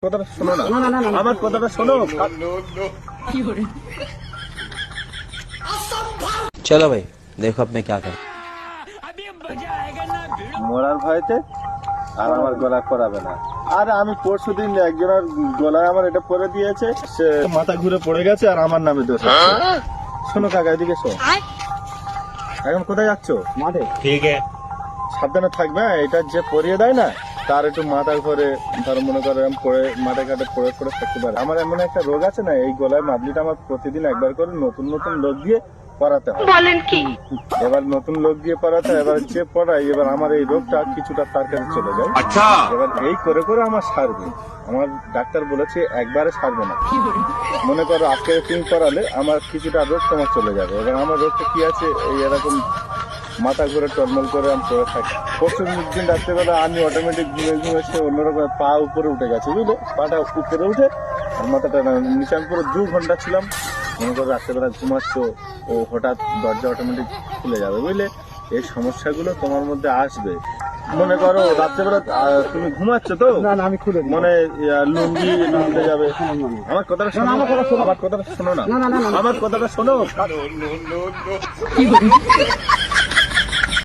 কথাটা শোনো না, আমার কথাটা শোনো। चलो भाई देखो अब मैं क्या करूं। মরার ভয়তে আর আমার গলা করাবে না। আর আমি পরশুদিন একজনের গলায় আমার এটা পরে দিয়েছে, সে মাথা ঘুরে পড়ে গেছে আর আমার নামে দোষ হচ্ছে। শোনো কাকা, এদিকে শোনো। এখন কোথায় যাচ্ছ? मारे ठीक है। সাবধানে থাকবে। এটা যে পরিয়ে দেয় না, তার একটু মাথা ঘরে ধর মনে করে পড়ে মাথা ঘাটে পড়ে পড়ে থাকতে পারে। আমার এমন একটা রোগ আছে না, এই গলায় মাদলিটা আমার প্রতিদিন একবার করে নতুন নতুন লোক দিয়ে পড়াতে হয়। বলেন কি? এবার নতুন লোক দিয়ে পড়াতে হয়, এবার যে পড়ায় এবার আমার এই রোগটা কিছুটা তার কাছে চলে যায়। अच्छा এবার এই করে করে আমার সারবে। আমার ডাক্তার বলেছে একবারে সারবে না। মনে করো আজকে তুমি পড়ালে আমার কিছুটা রোগ তোমার চলে যাবে। এবার আমার রোগটা কি আছে, এই এরকম মাথা ঘুরে টলমল করে আমি পড়ে থাকি। পরশু দিন রাত্রেবেলা আমি অটোমেটিক ঘুরে ঘুরে সে অন্যরকম পা উপরে উঠে গেছে, বুঝলে, পাটা উপরে উঠে আর মাথাটা নিচে। আমি পুরো 2 ঘন্টা ছিলাম। মনে করো রাত্রেবেলা ঘুমাচ্ছ, ও হঠাৎ দরজা অটোমেটিক খুলে যাবে, বুঝলে। এই সমস্যাগুলো তোমার মধ্যে আসবে। মনে করো রাত্রেবেলা তুমি ঘুমাচ্ছ তো, না না আমি খুলে মনে লুঙ্গি উঠে যাবে। আমার কথাটা শোনো, আমার কথাটা শোনো না, আমার কথাটা শোনো।